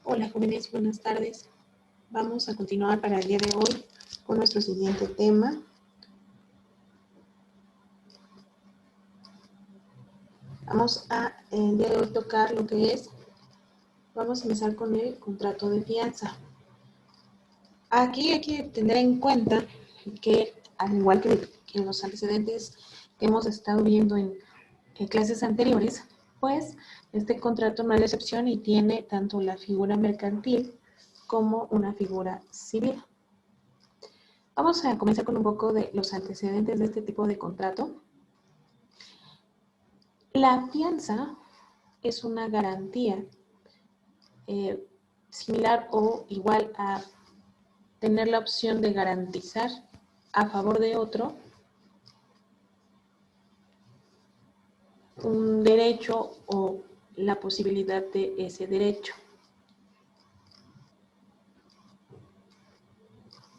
Hola jóvenes, buenas tardes. Vamos a continuar para el día de hoy con nuestro siguiente tema. Vamos a el día de hoy tocar lo que es, vamos a empezar con el contrato de fianza. Aquí hay que tener en cuenta que al igual que en los antecedentes que hemos estado viendo en clases anteriores, pues este contrato no es la excepción y tiene tanto la figura mercantil como una figura civil. Vamos a comenzar con un poco de los antecedentes de este tipo de contrato. La fianza es una garantía similar o igual a tener la opción de garantizar a favor de otro un derecho o la posibilidad de ese derecho.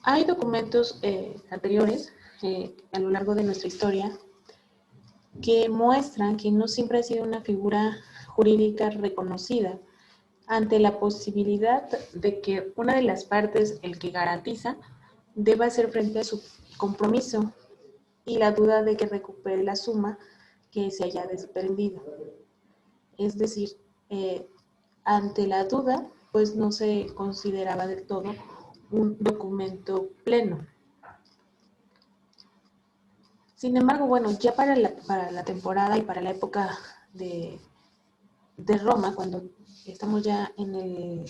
Hay documentos anteriores a lo largo de nuestra historia que muestran que no siempre ha sido una figura jurídica reconocida ante la posibilidad de que una de las partes, el que garantiza, deba hacer frente a su compromiso y la duda de que recupere la suma que se haya desprendido. Es decir, ante la duda, pues no se consideraba del todo un documento pleno. Sin embargo, bueno, ya para la temporada y para la época de Roma, cuando estamos ya en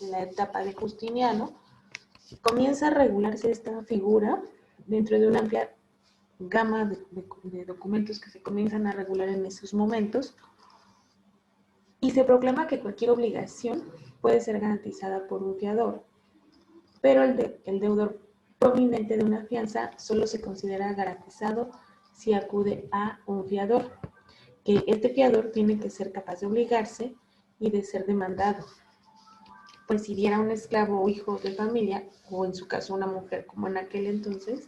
la etapa de Justiniano, comienza a regularse esta figura dentro de una amplia gama de documentos que se comienzan a regular en esos momentos y se proclama que cualquier obligación puede ser garantizada por un fiador, pero el deudor proveniente de una fianza solo se considera garantizado si acude a un fiador, que este fiador tiene que ser capaz de obligarse y de ser demandado. Pues si diera un esclavo o hijo de familia, o en su caso una mujer como en aquel entonces,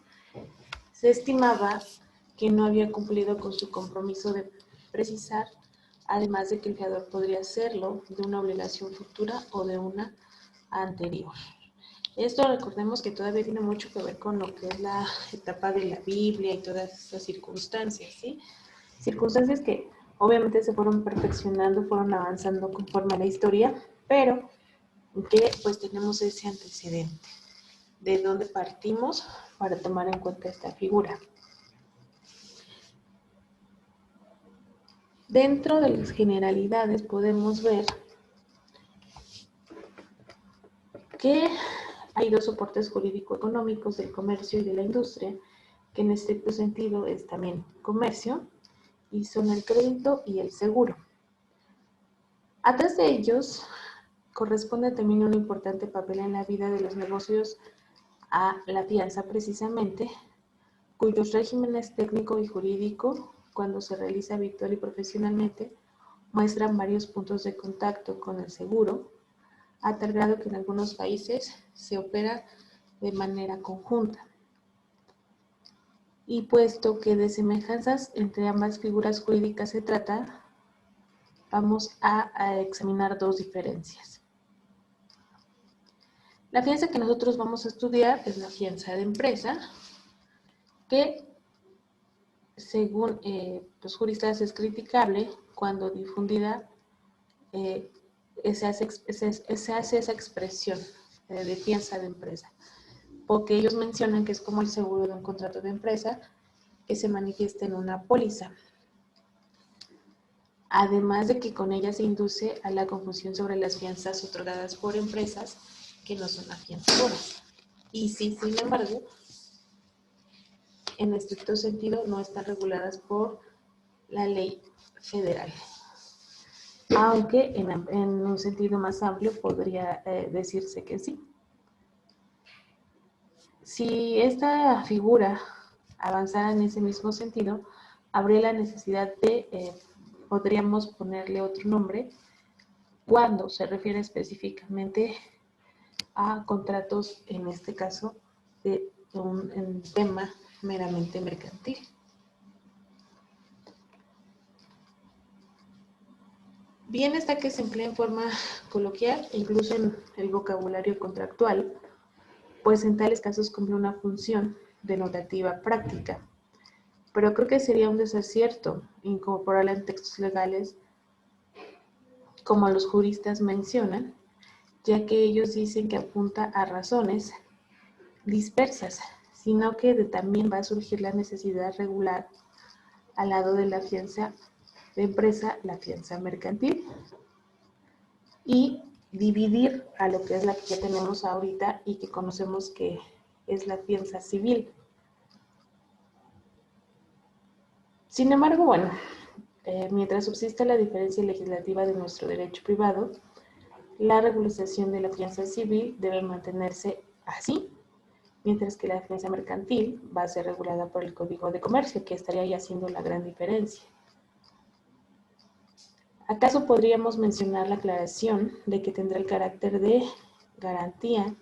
se estimaba que no había cumplido con su compromiso de precisar, además de que el fiador podría hacerlo de una obligación futura o de una anterior. Esto recordemos que todavía tiene mucho que ver con lo que es la etapa de la Biblia y todas esas circunstancias, ¿sí? Circunstancias que obviamente se fueron perfeccionando, fueron avanzando conforme a la historia, pero que pues tenemos ese antecedente de dónde partimos para tomar en cuenta esta figura. Dentro de las generalidades podemos ver que hay dos soportes jurídico-económicos del comercio y de la industria, que en estricto sentido es también comercio, y son el crédito y el seguro. Atrás de ellos corresponde también un importante papel en la vida de los negocios a la fianza precisamente, cuyos regímenes técnico y jurídico, cuando se realiza habitual y profesionalmente, muestran varios puntos de contacto con el seguro, a tal grado que en algunos países se opera de manera conjunta. Y puesto que de semejanzas entre ambas figuras jurídicas se trata, vamos a examinar dos diferencias. La fianza que nosotros vamos a estudiar es la fianza de empresa, que según los juristas es criticable cuando difundida se hace esa expresión de fianza de empresa, porque ellos mencionan que es como el seguro de un contrato de empresa que se manifiesta en una póliza. Además de que con ella se induce a la confusión sobre las fianzas otorgadas por empresas que no son afianzadoras. Y sí, sin embargo, en estricto sentido no están reguladas por la ley federal. Aunque en un sentido más amplio podría decirse que sí. Si esta figura avanzara en ese mismo sentido, habría la necesidad de, podríamos ponerle otro nombre, cuando se refiere específicamente a contratos, en este caso, de un tema meramente mercantil. Bien está que se emplea en forma coloquial, incluso en el vocabulario contractual, pues en tales casos cumple una función denotativa práctica. Pero creo que sería un desacierto incorporarla en textos legales como los juristas mencionan, ya que ellos dicen que apunta a razones dispersas, sino que también va a surgir la necesidad regular al lado de la fianza de empresa, la fianza mercantil, y dividir a lo que es la que ya tenemos ahorita y que conocemos que es la fianza civil. Sin embargo, bueno, mientras subsista la diferencia legislativa de nuestro derecho privado, la regularización de la fianza civil debe mantenerse así, mientras que la fianza mercantil va a ser regulada por el Código de Comercio, que estaría ahí haciendo la gran diferencia. ¿Acaso podríamos mencionar la aclaración de que tendrá el carácter de garantía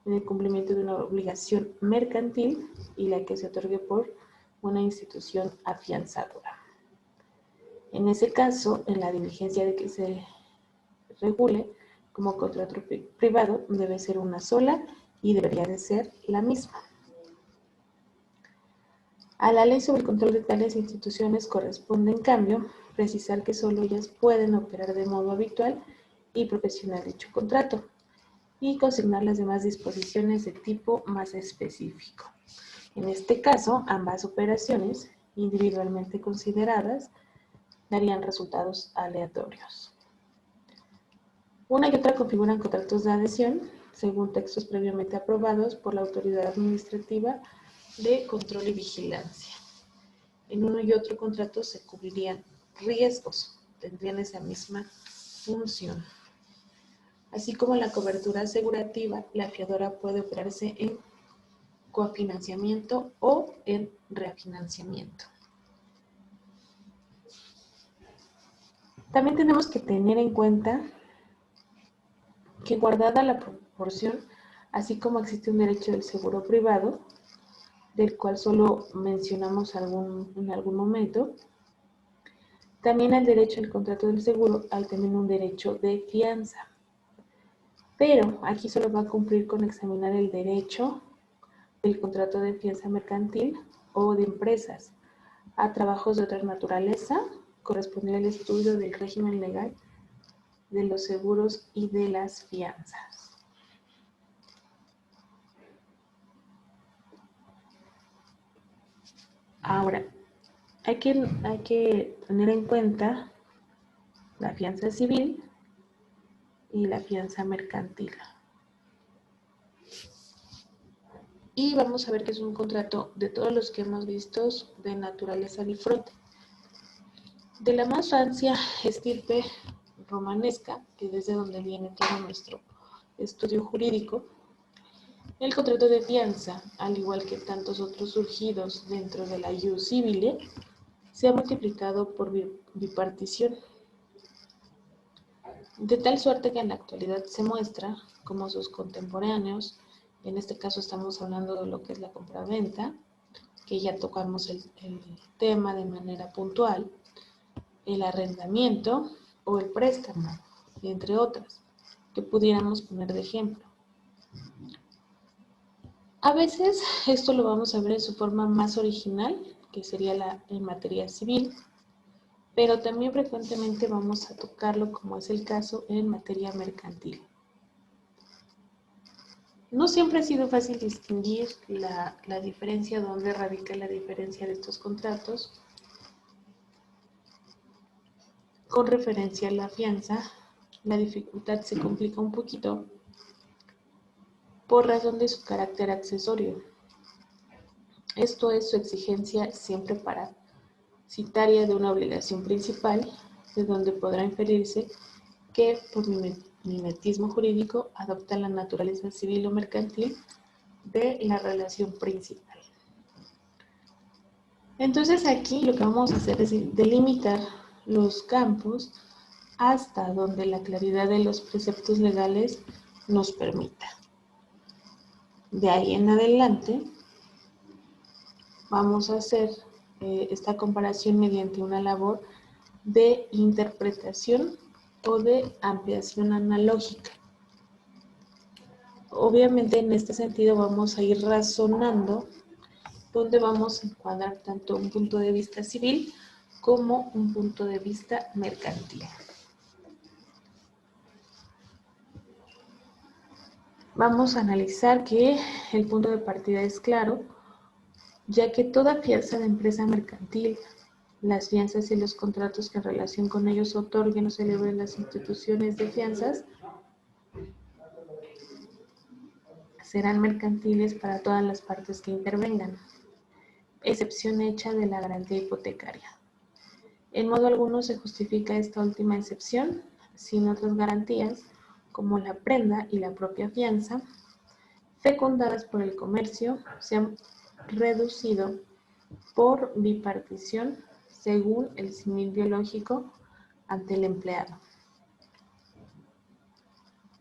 en el cumplimiento de una obligación mercantil y la que se otorgue por una institución afianzadora? En ese caso, en la diligencia de que se regule como contrato privado, debe ser una sola y debería de ser la misma. A la ley sobre el control de tales instituciones corresponde, en cambio, precisar que solo ellas pueden operar de modo habitual y profesional dicho contrato y consignar las demás disposiciones de tipo más específico. En este caso, ambas operaciones, individualmente consideradas, darían resultados aleatorios. Una y otra configuran contratos de adhesión según textos previamente aprobados por la autoridad administrativa de control y vigilancia. En uno y otro contrato se cubrirían riesgos, tendrían esa misma función. Así como la cobertura asegurativa, la fiadora puede operarse en cofinanciamiento o en refinanciamiento. También tenemos que tener en cuenta que, guardada la proporción, así como existe un derecho del seguro privado, del cual solo mencionamos en algún momento, también el derecho al contrato del seguro hay también un derecho de fianza. Pero aquí solo va a cumplir con examinar el derecho del contrato de fianza mercantil o de empresas a trabajos de otra naturaleza, correspondiendo al estudio del régimen legal de los seguros y de las fianzas. Ahora, hay que tener en cuenta la fianza civil y la fianza mercantil. Y vamos a ver que es un contrato de todos los que hemos visto de naturaleza bifronte. De la más rancia estirpe romanesca, que desde donde viene todo nuestro estudio jurídico, el contrato de fianza, al igual que tantos otros surgidos dentro de la ius civile, se ha multiplicado por bipartición, de tal suerte que en la actualidad se muestra como sus contemporáneos, en este caso estamos hablando de lo que es la compraventa, que ya tocamos el tema de manera puntual, el arrendamiento o el préstamo, entre otras, que pudiéramos poner de ejemplo. A veces esto lo vamos a ver en su forma más original, que sería en materia civil, pero también frecuentemente vamos a tocarlo, como es el caso, en materia mercantil. No siempre ha sido fácil distinguir la diferencia, dónde radica la diferencia de estos contratos con referencia a la fianza. La dificultad se complica un poquito por razón de su carácter accesorio. Esto es su exigencia siempre parasitaria de una obligación principal, de donde podrá inferirse que por mimetismo jurídico adopta la naturaleza civil o mercantil de la relación principal. Entonces aquí lo que vamos a hacer es delimitar los campos hasta donde la claridad de los preceptos legales nos permita. De ahí en adelante vamos a hacer esta comparación mediante una labor de interpretación o de ampliación analógica. Obviamente en este sentido vamos a ir razonando donde vamos a encuadrar tanto un punto de vista civil como un punto de vista mercantil. Vamos a analizar que el punto de partida es claro, ya que toda fianza de empresa mercantil, las fianzas y los contratos que en relación con ellos otorguen o celebren las instituciones de fianzas serán mercantiles para todas las partes que intervengan, excepción hecha de la garantía hipotecaria. En modo alguno se justifica esta última excepción sin otras garantías, como la prenda y la propia fianza, fecundadas por el comercio, se han reducido por bipartición según el símil biológico ante el empleado.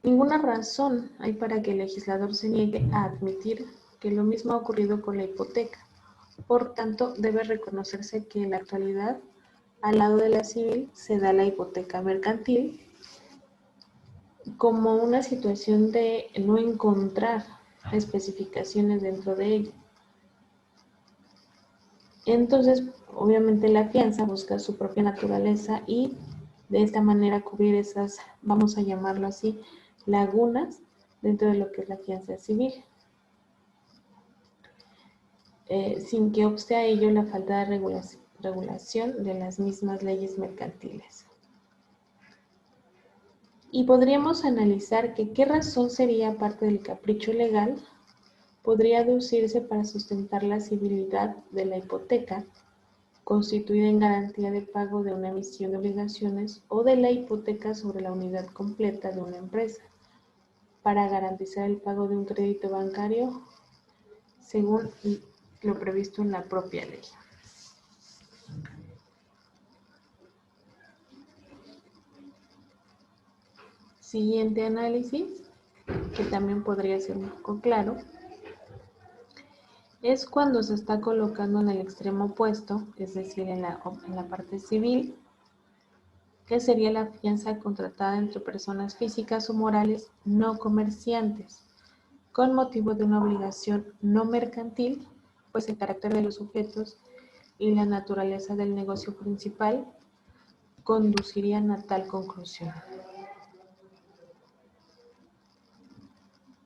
Ninguna razón hay para que el legislador se niegue a admitir que lo mismo ha ocurrido con la hipoteca. Por tanto, debe reconocerse que en la actualidad, al lado de la civil, se da la hipoteca mercantil como una situación de no encontrar especificaciones dentro de ella. Entonces, obviamente la fianza busca su propia naturaleza y de esta manera cubrir esas, vamos a llamarlo así, lagunas dentro de lo que es la fianza civil. Sin que obste a ello la falta de regulación de las mismas leyes mercantiles. Y podríamos analizar que qué razón sería, aparte del capricho legal, podría aducirse para sustentar la civilidad de la hipoteca, constituida en garantía de pago de una emisión de obligaciones o de la hipoteca sobre la unidad completa de una empresa, para garantizar el pago de un crédito bancario según lo previsto en la propia ley. Siguiente análisis, que también podría ser un poco claro, es cuando se está colocando en el extremo opuesto, es decir, en la parte civil, que sería la fianza contratada entre personas físicas o morales no comerciantes, con motivo de una obligación no mercantil, pues el carácter de los sujetos y la naturaleza del negocio principal conducirían a tal conclusión.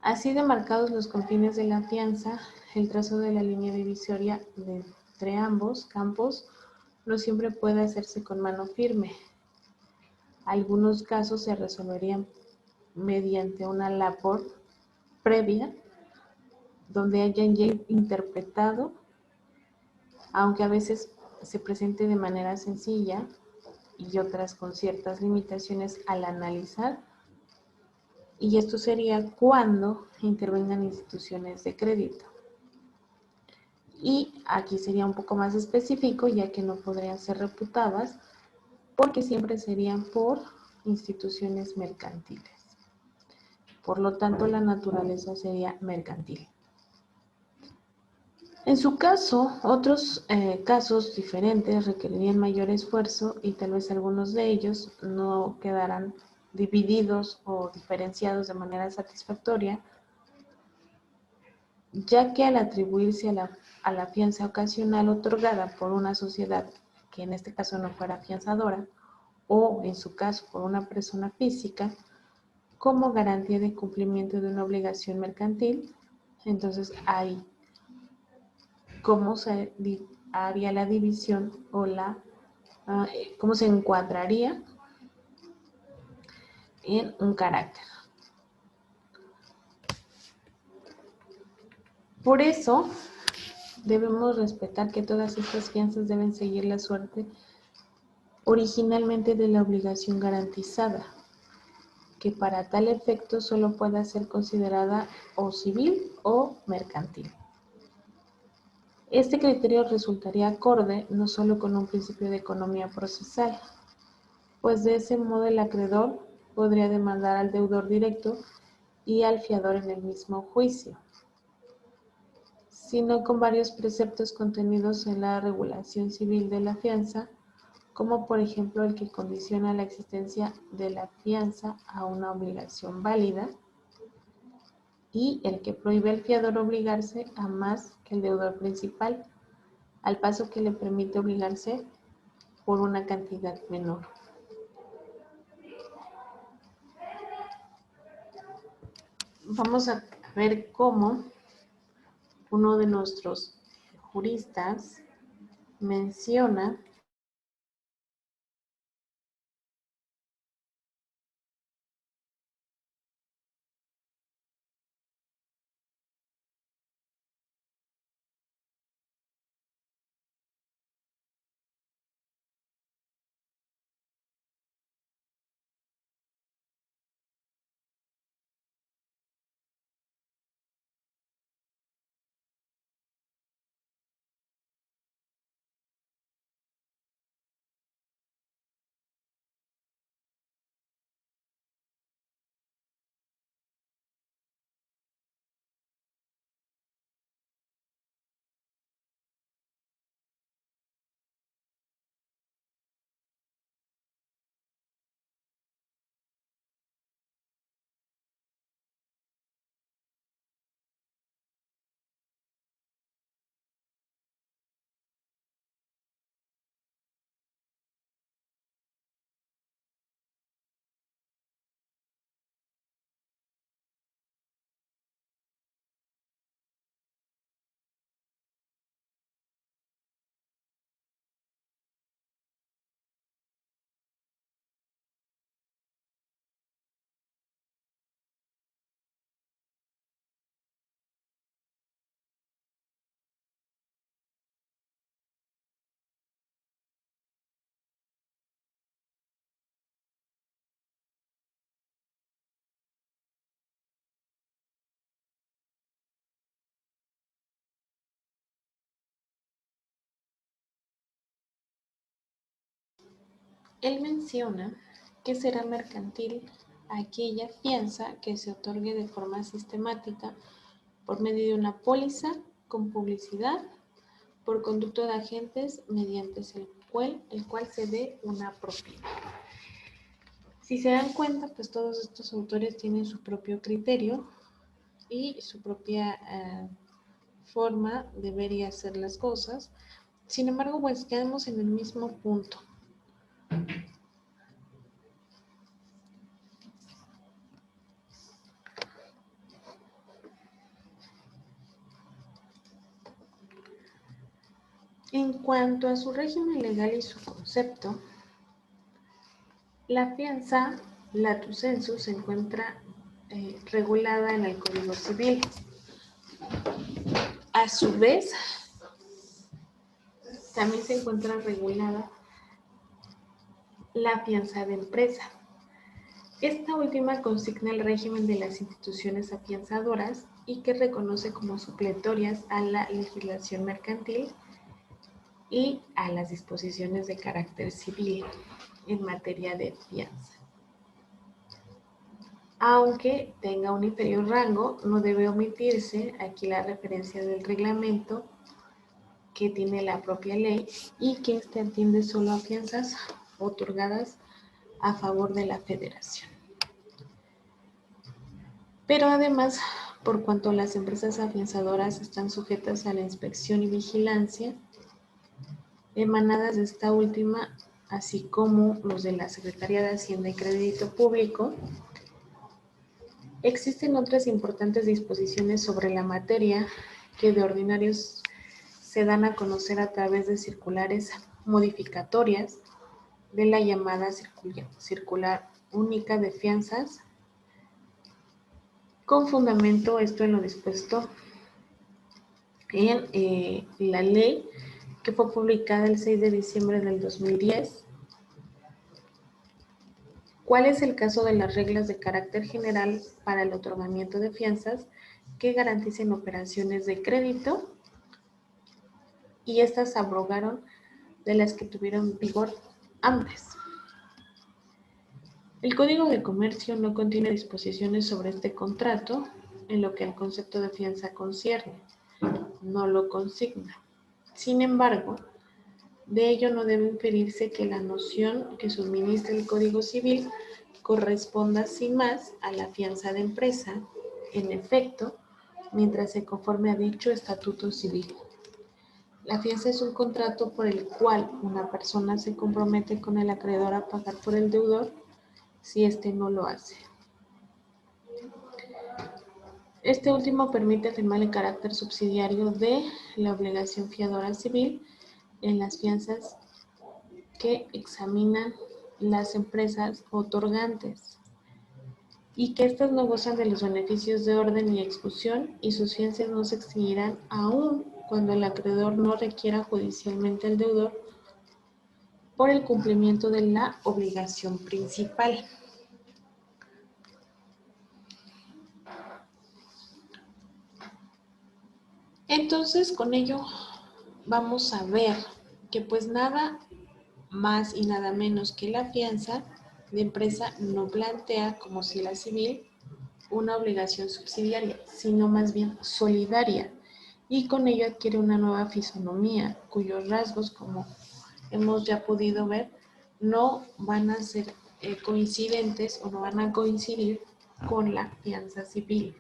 Así demarcados los confines de la fianza, el trazo de la línea divisoria entre ambos campos no siempre puede hacerse con mano firme. Algunos casos se resolverían mediante una labor previa donde hayan ya interpretado, aunque a veces se presente de manera sencilla y otras con ciertas limitaciones al analizar, y esto sería cuando intervengan instituciones de crédito. Y aquí sería un poco más específico, ya que no podrían ser reputadas, porque siempre serían por instituciones mercantiles. Por lo tanto, la naturaleza sería mercantil. En su caso, otros casos diferentes requerirían mayor esfuerzo y tal vez algunos de ellos no quedarán divididos o diferenciados de manera satisfactoria, ya que al atribuirse a la fianza ocasional otorgada por una sociedad, que en este caso no fuera fianzadora, o en su caso por una persona física, como garantía de cumplimiento de una obligación mercantil, entonces ahí cómo se haría la división o cómo se encuadraría en un carácter. Por eso debemos respetar que todas estas fianzas deben seguir la suerte originalmente de la obligación garantizada, que para tal efecto solo pueda ser considerada o civil o mercantil. Este criterio resultaría acorde no solo con un principio de economía procesal, pues de ese modo el acreedor podría demandar al deudor directo y al fiador en el mismo juicio, sino con varios preceptos contenidos en la regulación civil de la fianza, como por ejemplo el que condiciona la existencia de la fianza a una obligación válida, y el que prohíbe al fiador obligarse a más que el deudor principal, al paso que le permite obligarse por una cantidad menor. Vamos a ver cómo uno de nuestros juristas menciona Él menciona que será mercantil aquella fianza que se otorgue de forma sistemática por medio de una póliza con publicidad por conducto de agentes mediante el cual se dé una propiedad. Si se dan cuenta, pues todos estos autores tienen su propio criterio y su propia forma de ver y hacer las cosas. Sin embargo, pues quedamos en el mismo punto. En cuanto a su régimen legal y su concepto, la fianza lato sensu se encuentra regulada en el Código Civil. A su vez, también se encuentra regulada la fianza de empresa. Esta última consigna el régimen de las instituciones afianzadoras y que reconoce como supletorias a la legislación mercantil y a las disposiciones de carácter civil en materia de fianza. Aunque tenga un inferior rango, no debe omitirse aquí la referencia del reglamento que tiene la propia ley y que este atiende solo a fianzas otorgadas a favor de la federación. Pero además, por cuanto las empresas afianzadoras están sujetas a la inspección y vigilancia emanadas de esta última, así como los de la Secretaría de Hacienda y Crédito Público, existen otras importantes disposiciones sobre la materia que de ordinario se dan a conocer a través de circulares modificatorias de la llamada circular única de fianzas, con fundamento esto en lo dispuesto en la ley que fue publicada el 6 de diciembre del 2010. ¿Cuál es el caso de las reglas de carácter general para el otorgamiento de fianzas que garanticen operaciones de crédito? Y estas abrogaron de las que tuvieron vigor antes. El Código de Comercio no contiene disposiciones sobre este contrato en lo que al concepto de fianza concierne, no lo consigna. Sin embargo, De ello no debe inferirse que la noción que suministra el Código Civil corresponda sin más a la fianza de empresa, en efecto, mientras se conforme a dicho estatuto civil. La fianza es un contrato por el cual una persona se compromete con el acreedor a pagar por el deudor si éste no lo hace. Este último permite afirmar el carácter subsidiario de la obligación fiadora civil en las fianzas que examinan las empresas otorgantes y que éstas no gozan de los beneficios de orden y exclusión y sus fianzas no se extinguirán aun cuando el acreedor no requiera judicialmente al deudor por el cumplimiento de la obligación principal. Entonces, con ello vamos a ver que pues nada más y nada menos que la fianza de empresa no plantea, como si la civil, una obligación subsidiaria, sino más bien solidaria, y con ello adquiere una nueva fisonomía, cuyos rasgos, como hemos ya podido ver, no van a ser coincidentes o no van a coincidir con la fianza civil.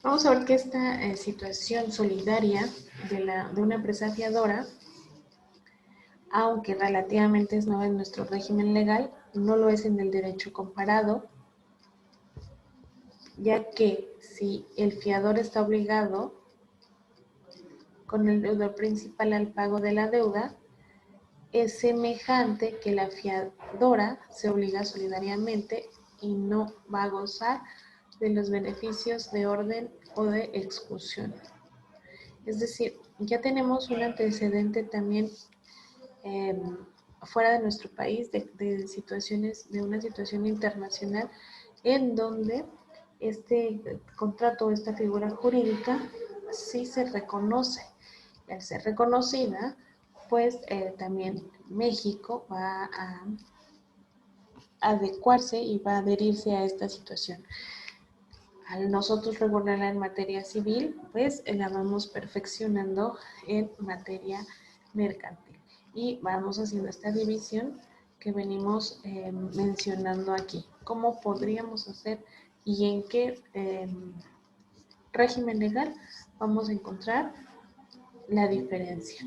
Vamos a ver que esta situación solidaria de una empresa fiadora, aunque relativamente es nueva en nuestro régimen legal, no lo es en el derecho comparado, ya que si el fiador está obligado con el deudor principal al pago de la deuda, es semejante que la fiadora se obliga solidariamente y no va a gozar de los beneficios de orden o de exclusión. Es decir, ya tenemos un antecedente también fuera de nuestro país de situaciones, de una situación internacional en donde este contrato, esta figura jurídica, sí se reconoce. Y al ser reconocida, pues también México va a adecuarse y va a adherirse a esta situación. Al nosotros regularla en materia civil, pues la vamos perfeccionando en materia mercantil. Y vamos haciendo esta división que venimos mencionando aquí. ¿Cómo podríamos hacer y en qué régimen legal vamos a encontrar la diferencia?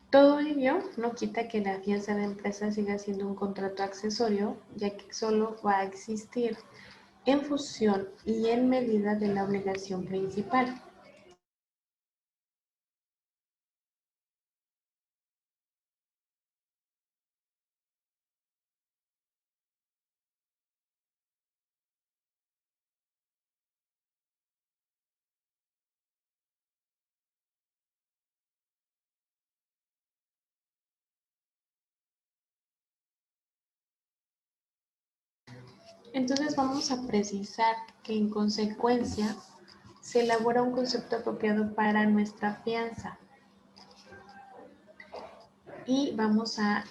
Todo ello no quita que la fianza de empresa siga siendo un contrato accesorio, ya que solo va a existir en función y en medida de la obligación principal. Entonces vamos a precisar que en consecuencia se elabora un concepto apropiado para nuestra fianza y vamos a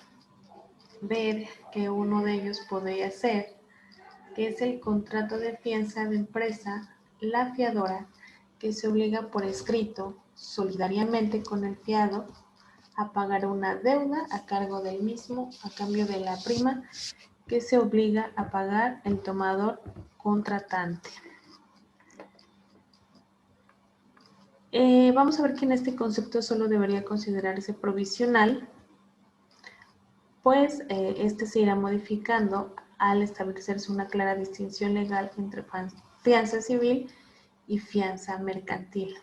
ver que uno de ellos podría ser que es el contrato de fianza de empresa, la fiadora, que se obliga por escrito solidariamente con el fiado a pagar una deuda a cargo del mismo a cambio de la prima que se obliga a pagar el tomador contratante. Vamos a ver que en este concepto solo debería considerarse provisional, pues este se irá modificando al establecerse una clara distinción legal entre fianza civil y fianza mercantil.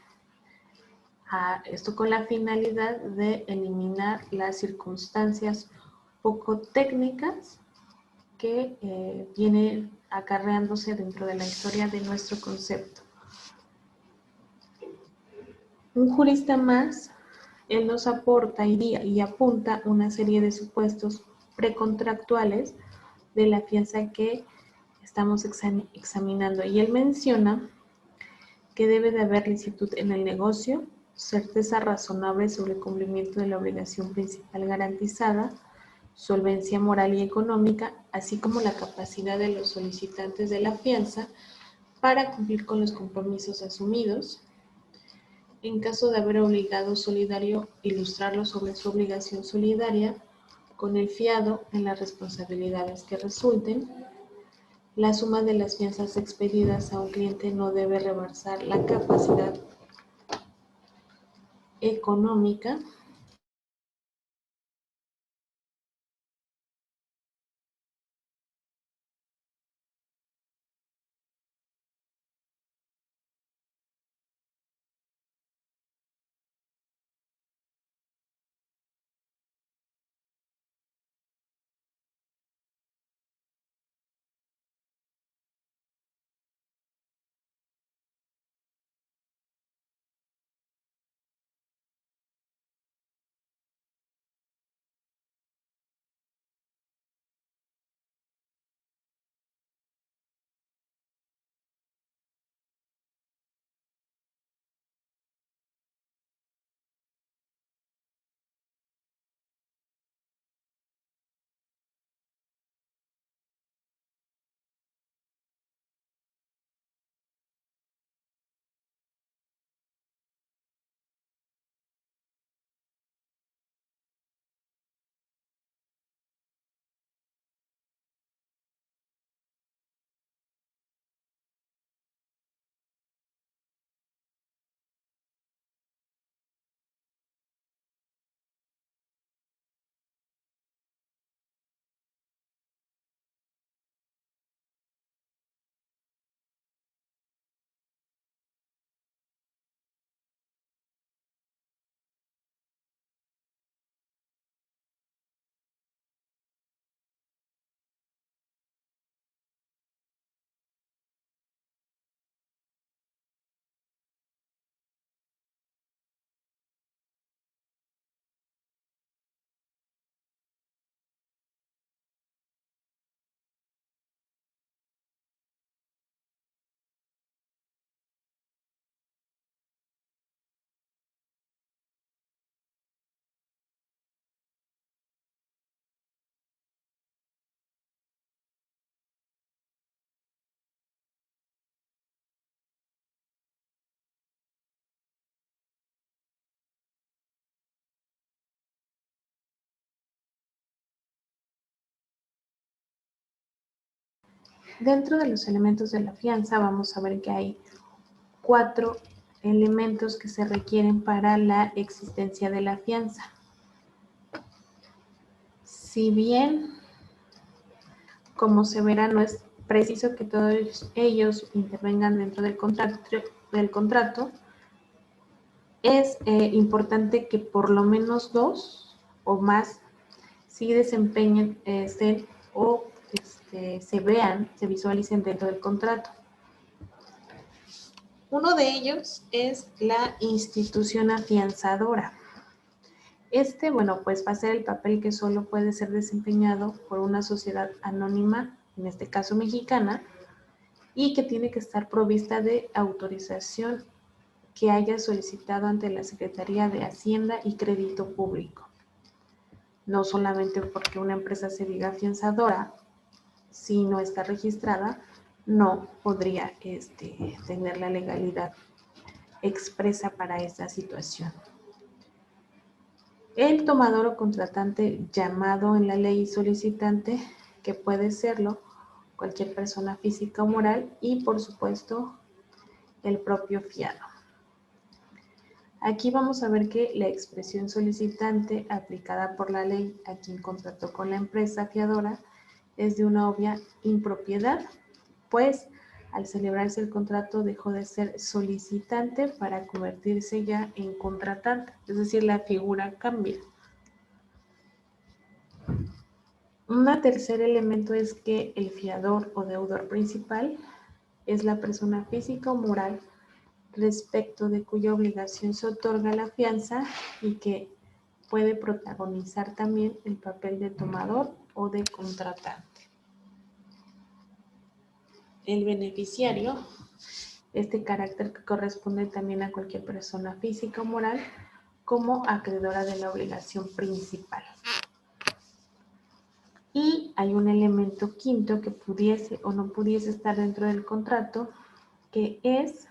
Esto con la finalidad de eliminar las circunstancias poco técnicas que vienen acarreándose dentro de la historia de nuestro concepto. Un jurista más, él nos aporta y apunta una serie de supuestos precontractuales de la fianza que estamos examinando. Y él menciona que debe de haber licitud en el negocio, certeza razonable sobre el cumplimiento de la obligación principal garantizada, solvencia moral y económica, así como la capacidad de los solicitantes de la fianza para cumplir con los compromisos asumidos. En caso de haber obligado solidario, ilustrarlo sobre su obligación solidaria con el fiado en las responsabilidades que resulten. La suma de las fianzas expedidas a un cliente no debe rebasar la capacidad económica. Dentro de los elementos de la fianza vamos a ver que hay 4 elementos que se requieren para la existencia de la fianza. Si bien, como se verá, no es preciso que todos ellos intervengan dentro del contrato, es importante que por lo menos 2 o más sí desempeñen o se vean, se visualicen dentro del contrato. Uno de ellos es la institución afianzadora. Bueno, pues va a ser el papel que solo puede ser desempeñado por una sociedad anónima, en este caso mexicana, y que tiene que estar provista de autorización que haya solicitado ante la Secretaría de Hacienda y Crédito Público. No solamente porque una empresa se diga afianzadora, si no está registrada, no podría tener la legalidad expresa para esta situación. El tomador o contratante llamado en la ley solicitante, que puede serlo cualquier persona física o moral, y por supuesto el propio fiado. Aquí vamos a ver que la expresión solicitante aplicada por la ley a quien contrató con la empresa fiadora es de una obvia impropiedad, pues al celebrarse el contrato dejó de ser solicitante para convertirse ya en contratante, es decir, la figura cambia. Un tercer elemento es que el fiador o deudor principal es la persona física o moral respecto de cuya obligación se otorga la fianza y que puede protagonizar también el papel de tomador o de contratante. El beneficiario, este carácter que corresponde también a cualquier persona física o moral como acreedora de la obligación principal. Y hay un elemento quinto que pudiese o no pudiese estar dentro del contrato, que es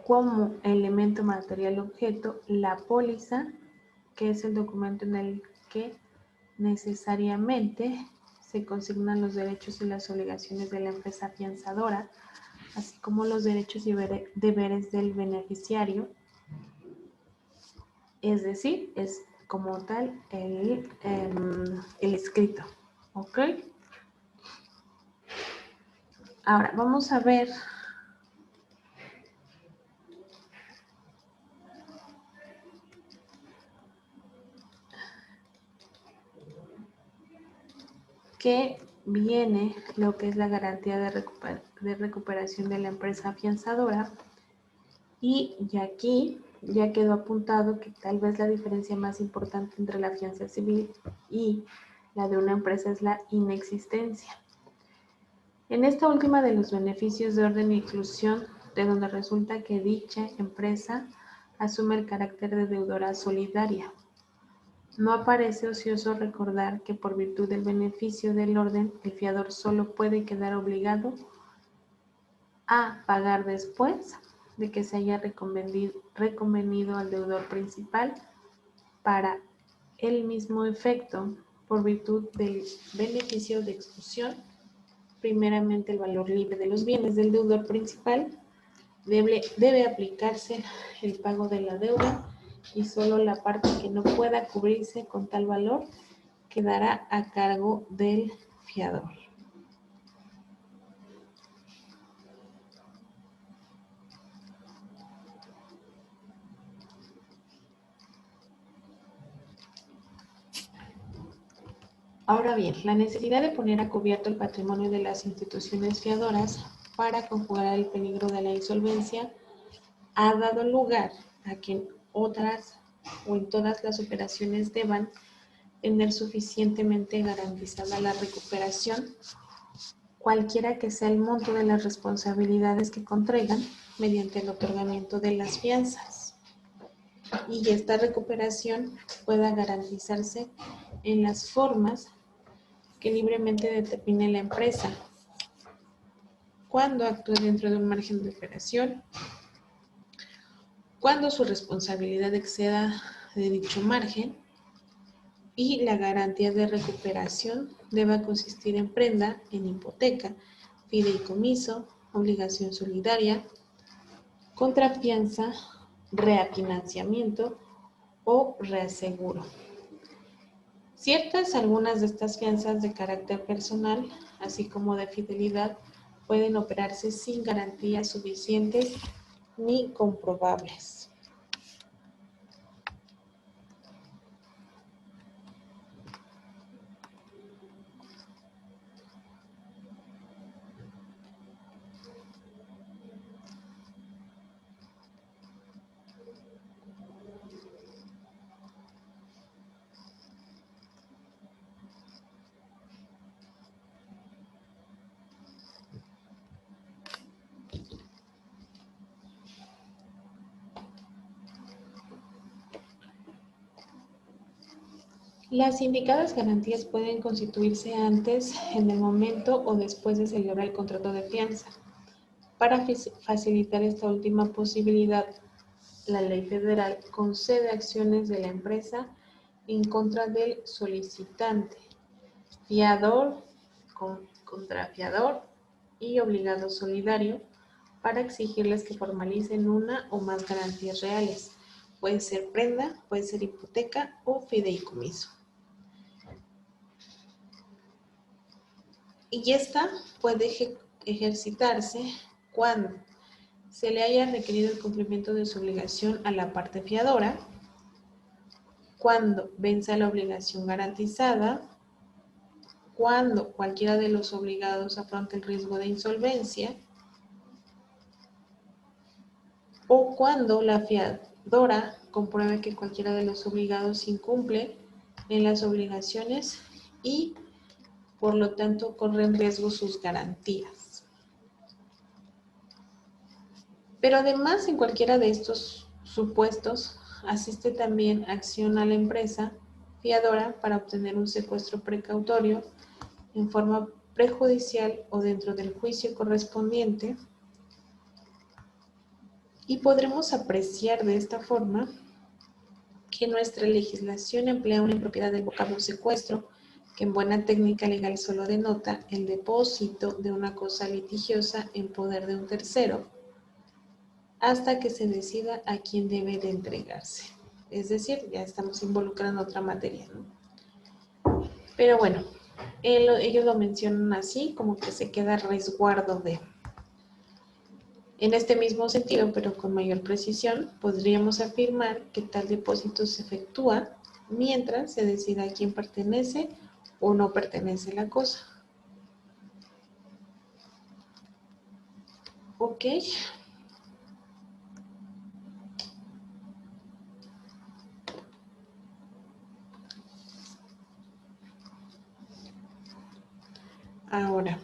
como elemento material objeto la póliza, que es el documento en el que necesariamente se consignan los derechos y las obligaciones de la empresa afianzadora, así como los derechos y deberes del beneficiario. Es decir, es como tal el escrito. ¿Ok? Ahora vamos a ver que viene lo que es la garantía de recuperación de la empresa afianzadora, y aquí ya quedó apuntado que tal vez la diferencia más importante entre la fianza civil y la de una empresa es la inexistencia. En esta última de los beneficios de orden e inclusión, de donde resulta que dicha empresa asume el carácter de deudora solidaria. No aparece ocioso recordar que por virtud del beneficio del orden, el fiador solo puede quedar obligado a pagar después de que se haya reconvenido al deudor principal para el mismo efecto, por virtud del beneficio de exclusión. Primeramente, el valor libre de los bienes del deudor principal debe aplicarse el pago de la deuda, y solo la parte que no pueda cubrirse con tal valor quedará a cargo del fiador. Ahora bien, la necesidad de poner a cubierto el patrimonio de las instituciones fiadoras para conjugar el peligro de la insolvencia ha dado lugar a que en otras o en todas las operaciones deban tener suficientemente garantizada la recuperación, cualquiera que sea el monto de las responsabilidades que contraigan, mediante el otorgamiento de las fianzas, y esta recuperación pueda garantizarse en las formas que libremente determine la empresa, cuando actúe dentro de un margen de operación, cuando su responsabilidad exceda de dicho margen, y la garantía de recuperación deba consistir en prenda, en hipoteca, fideicomiso, obligación solidaria, contrafianza, refinanciamiento o reaseguro. Algunas de estas fianzas de carácter personal, así como de fidelidad, pueden operarse sin garantías suficientes ni comprobables. Las indicadas garantías pueden constituirse antes, en el momento o después de celebrar el contrato de fianza. Para facilitar esta última posibilidad, la ley federal concede acciones de la empresa en contra del solicitante, fiador, contrafiador y obligado solidario, para exigirles que formalicen una o más garantías reales. Puede ser prenda, puede ser hipoteca o fideicomiso. Y esta puede ejercitarse cuando se le haya requerido el cumplimiento de su obligación a la parte fiadora, cuando venza la obligación garantizada, cuando cualquiera de los obligados afronte el riesgo de insolvencia, o cuando la fiadora compruebe que cualquiera de los obligados incumple en las obligaciones y, por lo tanto, corre en riesgo sus garantías. Pero además, en cualquiera de estos supuestos, asiste también acción a la empresa fiadora para obtener un secuestro precautorio en forma prejudicial o dentro del juicio correspondiente, y podremos apreciar de esta forma que nuestra legislación emplea una impropiedad del vocablo secuestro, que en buena técnica legal solo denota el depósito de una cosa litigiosa en poder de un tercero, hasta que se decida a quién debe de entregarse. Es decir, ya estamos involucrando otra materia, ¿no? Pero bueno, ellos lo mencionan así, como que se queda a resguardo de. En este mismo sentido, pero con mayor precisión, podríamos afirmar que tal depósito se efectúa mientras se decida a quién pertenece o no pertenece la cosa. Ok. Ahora,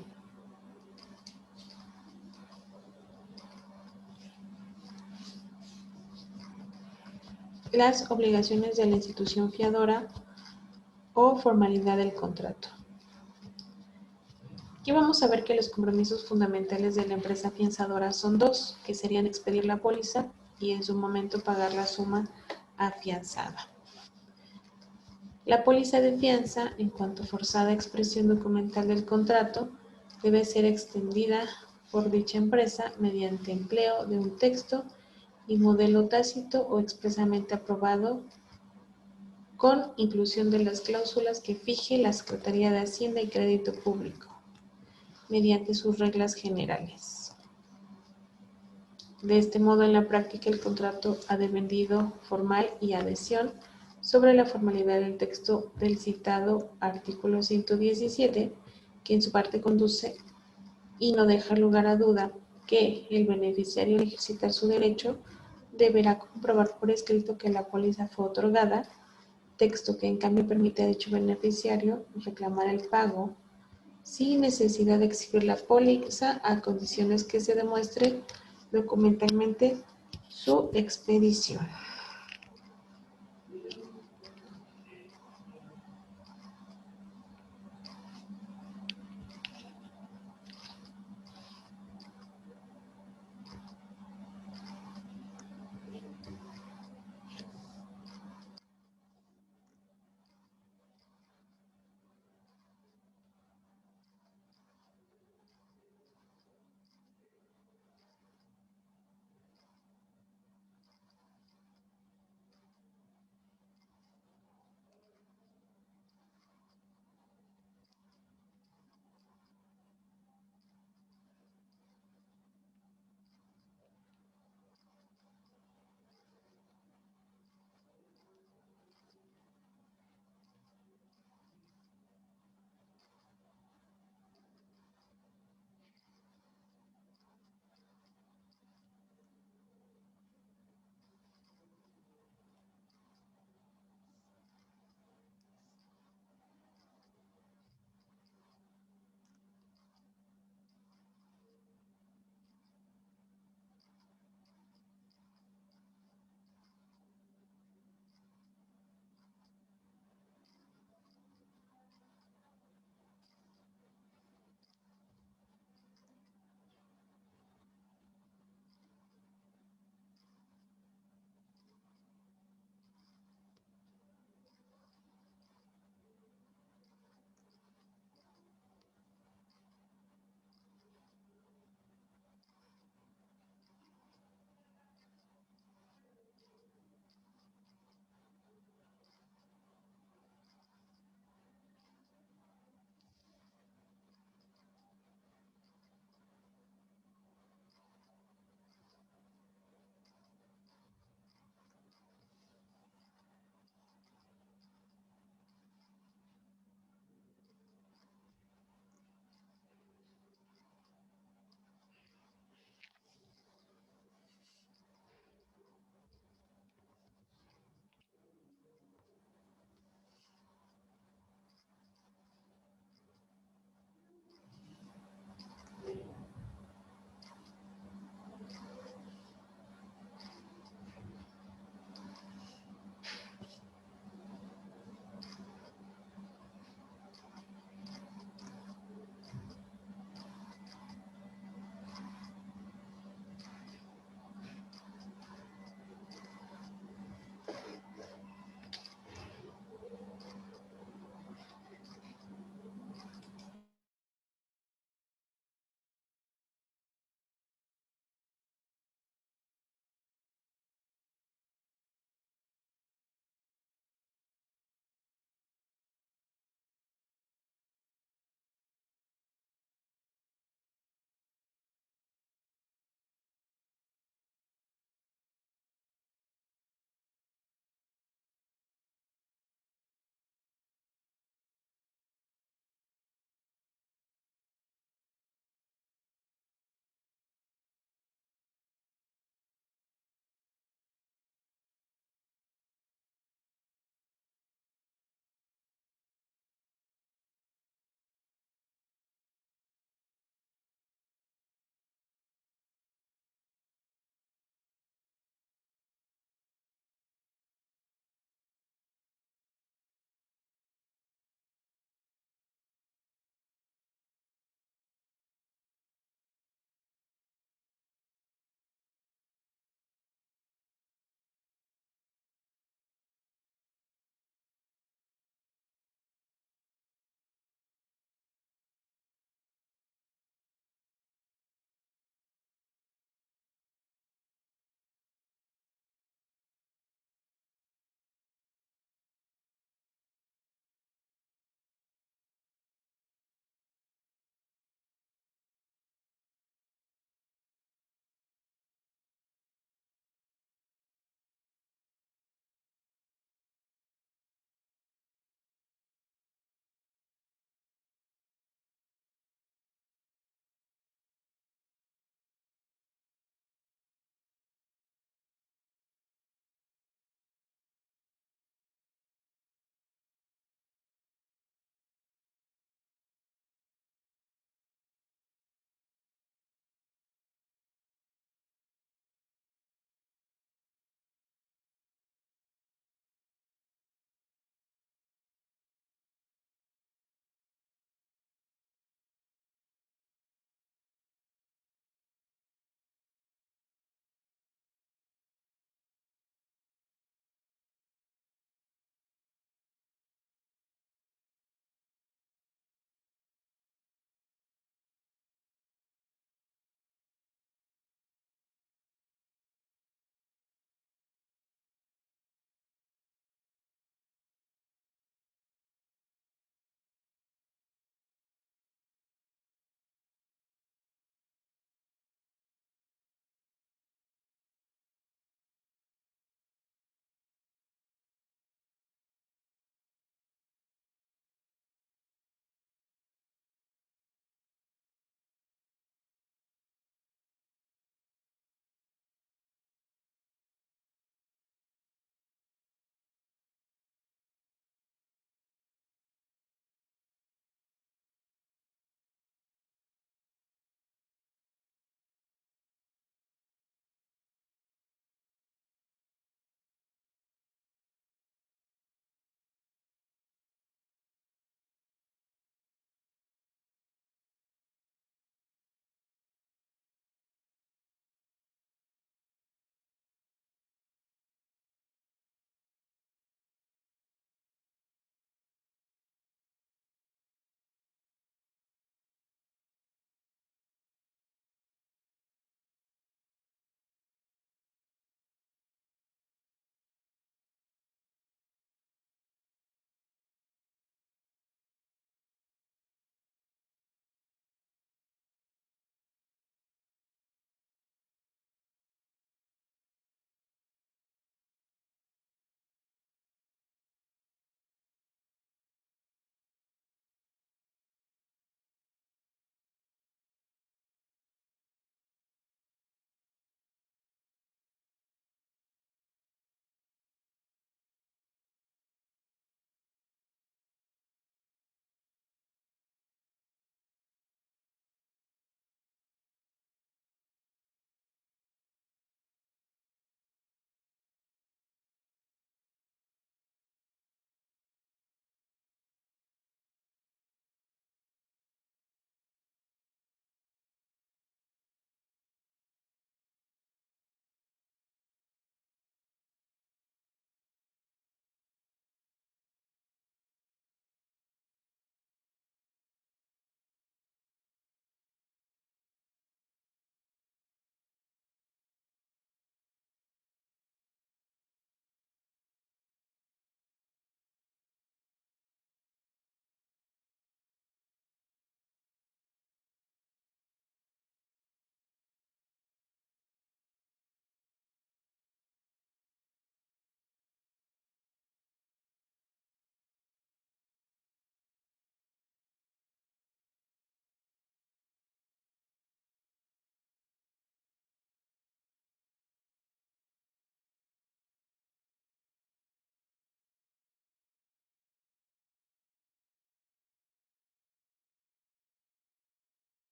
las obligaciones de la institución fiadora o formalidad del contrato. Aquí vamos a ver que los compromisos fundamentales de la empresa afianzadora son dos, que serían expedir la póliza y en su momento pagar la suma afianzada. La póliza de fianza, en cuanto forzada expresión documental del contrato, debe ser extendida por dicha empresa mediante empleo de un texto y modelo tácito o expresamente aprobado, con inclusión de las cláusulas que fije la Secretaría de Hacienda y Crédito Público, mediante sus reglas generales. De este modo, en la práctica, el contrato ha dependido formal y adhesión sobre la formalidad del texto del citado artículo 117, que en su parte conduce y no deja lugar a duda que el beneficiario, al ejercitar su derecho, deberá comprobar por escrito que la póliza fue otorgada, texto que en cambio permite a dicho beneficiario reclamar el pago sin necesidad de exhibir la póliza a condiciones que se demuestre documentalmente su expedición.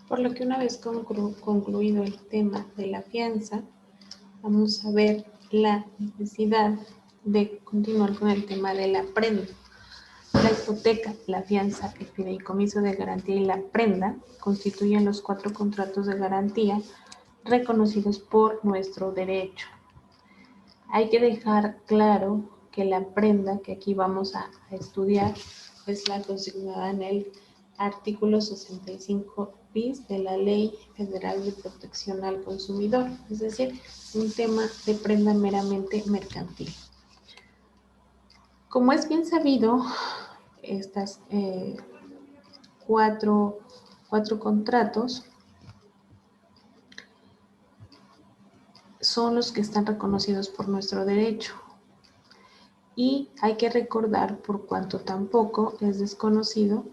Por lo que una vez concluido el tema de la fianza, vamos a ver la necesidad de continuar con el tema de la prenda. La hipoteca, la fianza, el fideicomiso de garantía y la prenda constituyen los 4 contratos de garantía reconocidos por nuestro derecho. Hay que dejar claro que la prenda que aquí vamos a estudiar es la consignada en el artículo 65 bis de la Ley Federal de Protección al Consumidor, es decir, un tema de prenda meramente mercantil. Como es bien sabido, estas cuatro contratos son los que están reconocidos por nuestro derecho. Y hay que recordar, por cuanto tampoco es desconocido,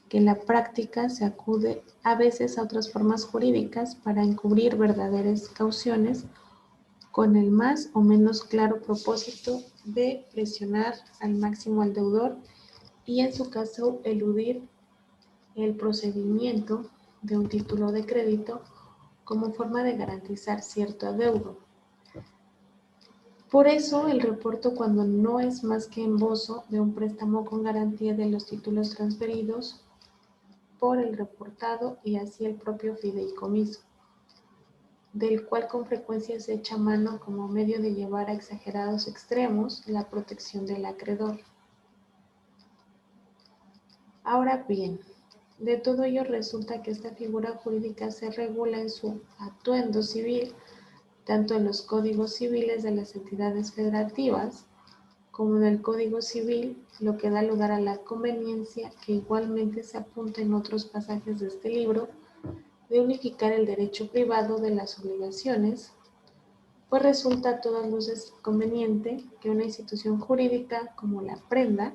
que en la práctica se acude a veces a otras formas jurídicas para encubrir verdaderas cauciones con el más o menos claro propósito de presionar al máximo al deudor y en su caso eludir el procedimiento de un título de crédito como forma de garantizar cierto adeudo. Por eso, el reporto, cuando no es más que embozo de un préstamo con garantía de los títulos transferidos por el reportado y así el propio fideicomiso, del cual con frecuencia se echa mano como medio de llevar a exagerados extremos la protección del acreedor. Ahora bien, de todo ello resulta que esta figura jurídica se regula en su atuendo civil, tanto en los códigos civiles de las entidades federativas, como en el Código Civil, lo que da lugar a la conveniencia que igualmente se apunta en otros pasajes de este libro, de unificar el derecho privado de las obligaciones, pues resulta a todas luces conveniente que una institución jurídica como la prenda,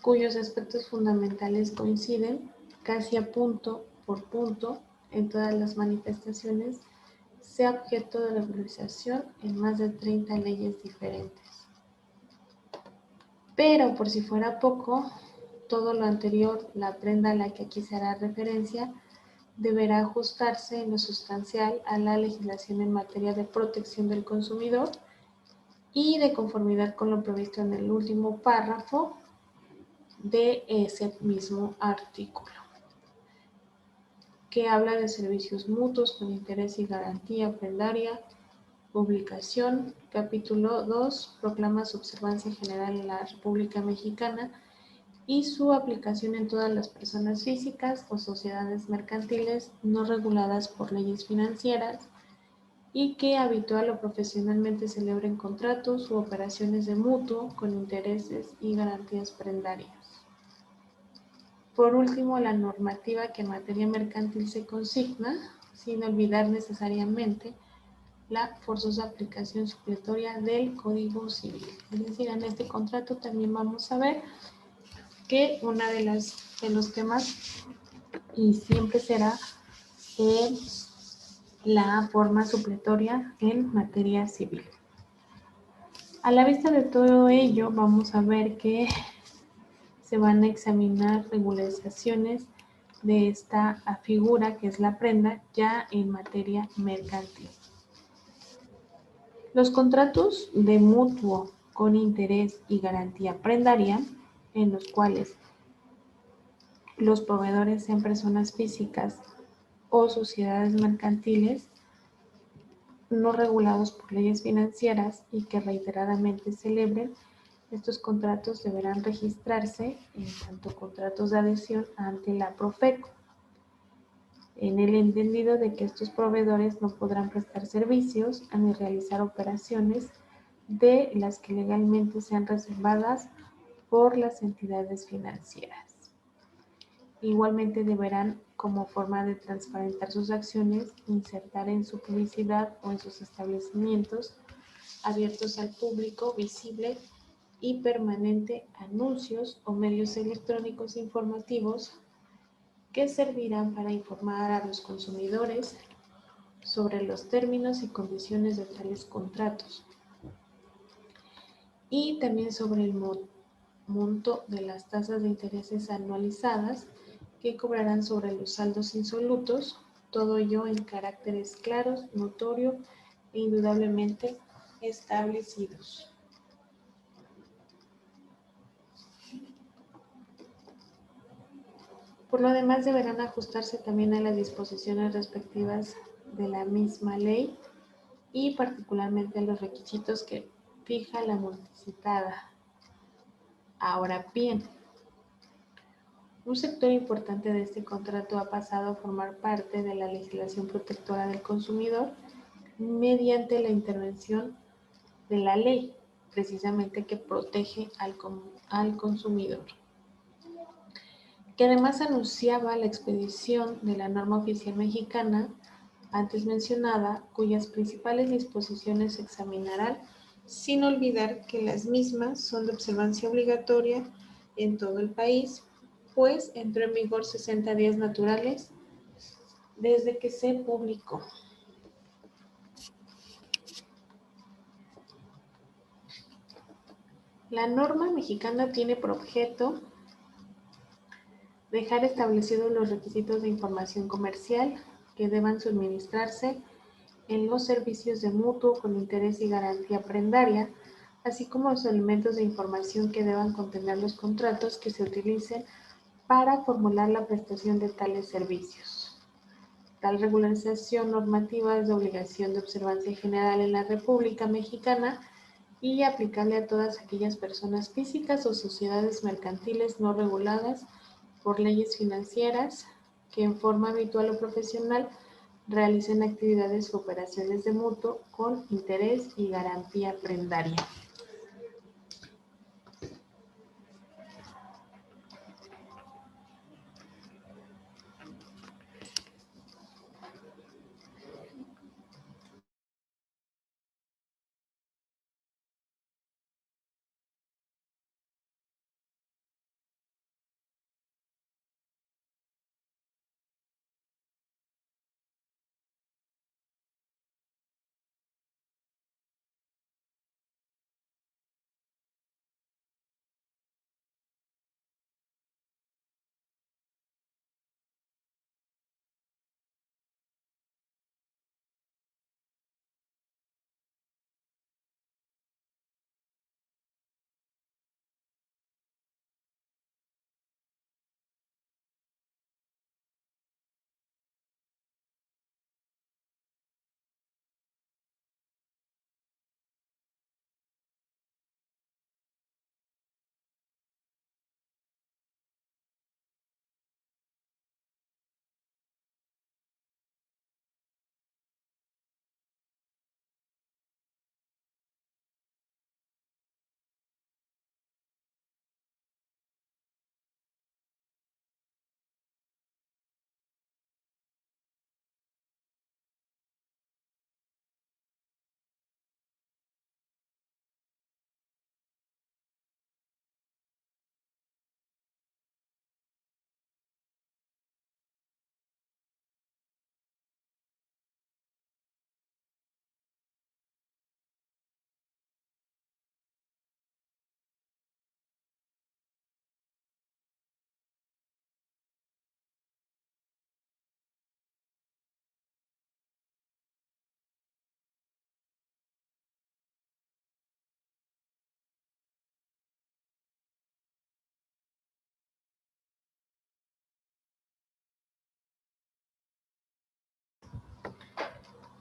cuyos aspectos fundamentales coinciden casi a punto por punto en todas las manifestaciones, sea objeto de regularización en más de 30 leyes diferentes. Pero por si fuera poco, todo lo anterior, la prenda a la que aquí se hará referencia, deberá ajustarse en lo sustancial a la legislación en materia de protección del consumidor y de conformidad con lo previsto en el último párrafo de ese mismo artículo, que habla de servicios mutuos con interés y garantía prendaria. Publicación, capítulo 2, proclama su observancia general en la República Mexicana y su aplicación en todas las personas físicas o sociedades mercantiles no reguladas por leyes financieras y que habitual o profesionalmente celebren contratos u operaciones de mutuo con intereses y garantías prendarias. Por último, la normativa que en materia mercantil se consigna, sin olvidar necesariamente la forzosa aplicación supletoria del Código Civil. Es decir, en este contrato también vamos a ver que uno de los temas y siempre será la forma supletoria en materia civil. A la vista de todo ello, vamos a ver que se van a examinar regularizaciones de esta figura que es la prenda ya en materia mercantil. Los contratos de mutuo con interés y garantía prendaria, en los cuales los proveedores sean personas físicas o sociedades mercantiles no regulados por leyes financieras y que reiteradamente celebren, estos contratos deberán registrarse en tanto contratos de adhesión ante la Profeco, en el entendido de que estos proveedores no podrán prestar servicios ni realizar operaciones de las que legalmente sean reservadas por las entidades financieras. Igualmente deberán, como forma de transparentar sus acciones, insertar en su publicidad o en sus establecimientos abiertos al público, visible y permanente, anuncios o medios electrónicos informativos que servirán para informar a los consumidores sobre los términos y condiciones de tales contratos y también sobre el monto de las tasas de intereses anualizadas que cobrarán sobre los saldos insolutos, todo ello en caracteres claros, notorio e indudablemente establecidos. Por lo demás, deberán ajustarse también a las disposiciones respectivas de la misma ley y particularmente a los requisitos que fija la multicitada. Ahora bien, un sector importante de este contrato ha pasado a formar parte de la legislación protectora del consumidor mediante la intervención de la ley, precisamente que protege al consumidor, que además anunciaba la expedición de la norma oficial mexicana antes mencionada, cuyas principales disposiciones se examinarán, sin olvidar que las mismas son de observancia obligatoria en todo el país, pues entró en vigor 60 días naturales desde que se publicó. La norma mexicana tiene por objeto dejar establecidos los requisitos de información comercial que deban suministrarse en los servicios de mutuo con interés y garantía prendaria, así como los elementos de información que deban contener los contratos que se utilicen para formular la prestación de tales servicios. Tal regularización normativa es de obligación de observancia general en la República Mexicana y aplicable a todas aquellas personas físicas o sociedades mercantiles no reguladas por leyes financieras que en forma habitual o profesional realicen actividades o operaciones de mutuo con interés y garantía prendaria.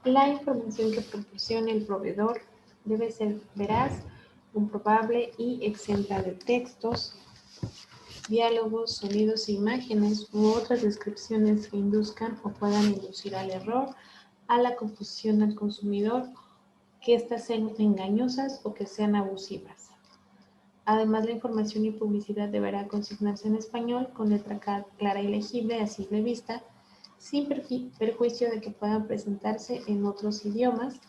La información que proporcione el proveedor debe ser veraz, comprobable y exenta de textos, diálogos, sonidos e imágenes u otras descripciones que induzcan o puedan inducir al error, a la confusión al consumidor, que éstas sean engañosas o que sean abusivas. Además, la información y publicidad deberá consignarse en español con letra clara y legible a simple vista, sin perjuicio de que puedan presentarse en otros idiomas,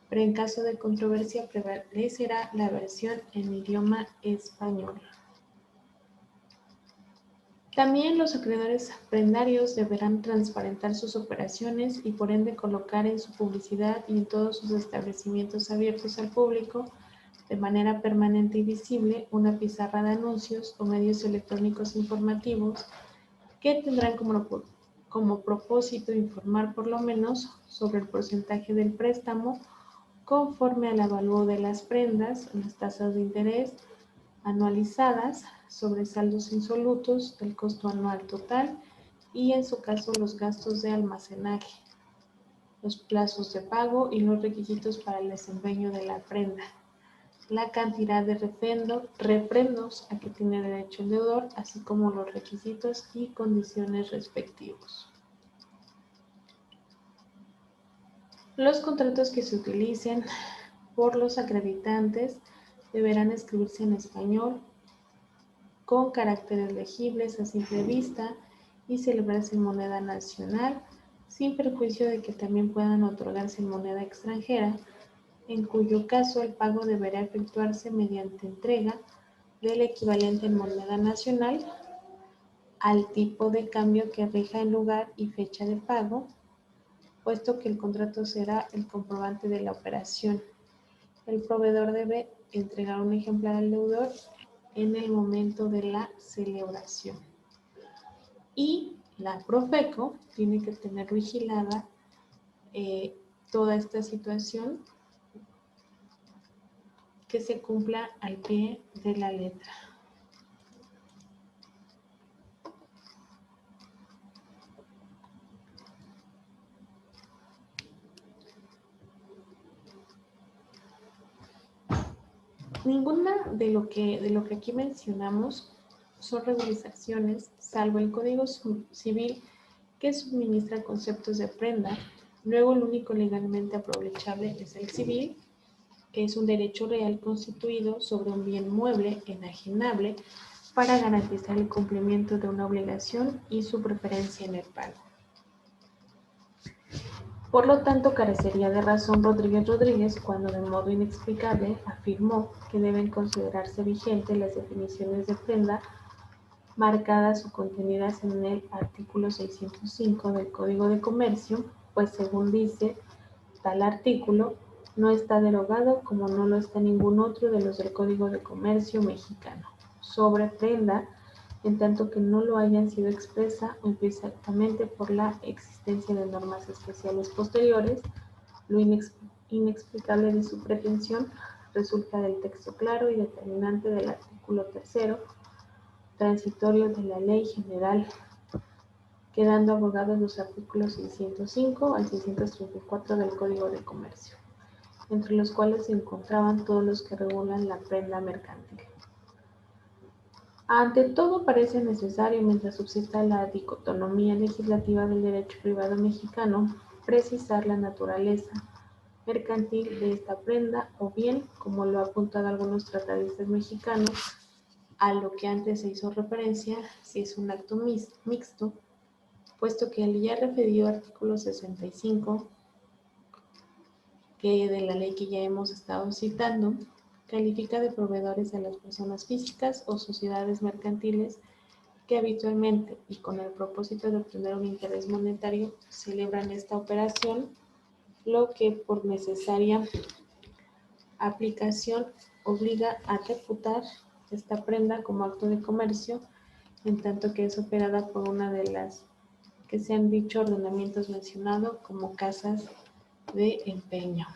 pero en caso de controversia prevalecerá la versión en idioma español. También los acreedores prendarios deberán transparentar sus operaciones y por ende colocar en su publicidad y en todos sus establecimientos abiertos al público de manera permanente y visible una pizarra de anuncios o medios electrónicos informativos que tendrán como propósito informar por lo menos sobre el porcentaje del préstamo conforme al avalúo de las prendas, las tasas de interés anualizadas, sobresaldos insolutos del costo anual total y en su caso los gastos de almacenaje, los plazos de pago y los requisitos para el desempeño de la prenda, la cantidad de refrendos a que tiene derecho el deudor, así como los requisitos y condiciones respectivos. Los contratos que se utilicen por los acreditantes deberán escribirse en español, con caracteres legibles a simple vista y celebrarse en moneda nacional, sin perjuicio de que también puedan otorgarse en moneda extranjera, en cuyo caso el pago deberá efectuarse mediante entrega del equivalente en moneda nacional al tipo de cambio que rija el lugar y fecha de pago, puesto que el contrato será el comprobante de la operación. El proveedor debe entregar un ejemplar al deudor en el momento de la celebración. Y la Profeco tiene que tener vigilada toda esta situación, que se cumpla al pie de la letra. Ninguna de lo que aquí mencionamos son regularizaciones, salvo el Código Civil, que suministra conceptos de prenda. Luego el único legalmente aprovechable es el civil, que es un derecho real constituido sobre un bien mueble, enajenable, para garantizar el cumplimiento de una obligación y su preferencia en el pago. Por lo tanto, carecería de razón Rodríguez cuando de modo inexplicable afirmó que deben considerarse vigentes las definiciones de prenda marcadas o contenidas en el artículo 605 del Código de Comercio, pues según dice tal artículo, no está derogado como no lo está ningún otro de los del Código de Comercio mexicano sobre prenda, en tanto que no lo hayan sido expresa o implícitamente por la existencia de normas especiales posteriores. Lo inexplicable de su pretensión resulta del texto claro y determinante del artículo 3º transitorio de la Ley General, quedando abogados los artículos 605 al 634 del Código de Comercio, entre los cuales se encontraban todos los que regulan la prenda mercantil. Ante todo, parece necesario, mientras subsista la dicotomía legislativa del derecho privado mexicano, precisar la naturaleza mercantil de esta prenda, o bien, como lo han apuntado algunos tratadistas mexicanos, a lo que antes se hizo referencia, si es un acto mixto, puesto que el ya referido artículo 65, que de la ley que ya hemos estado citando, califica de proveedores a las personas físicas o sociedades mercantiles que habitualmente y con el propósito de obtener un interés monetario celebran esta operación, lo que por necesaria aplicación obliga a reputar esta prenda como acto de comercio, en tanto que es operada por una de las que se han dicho ordenamientos mencionados como casas de empeño.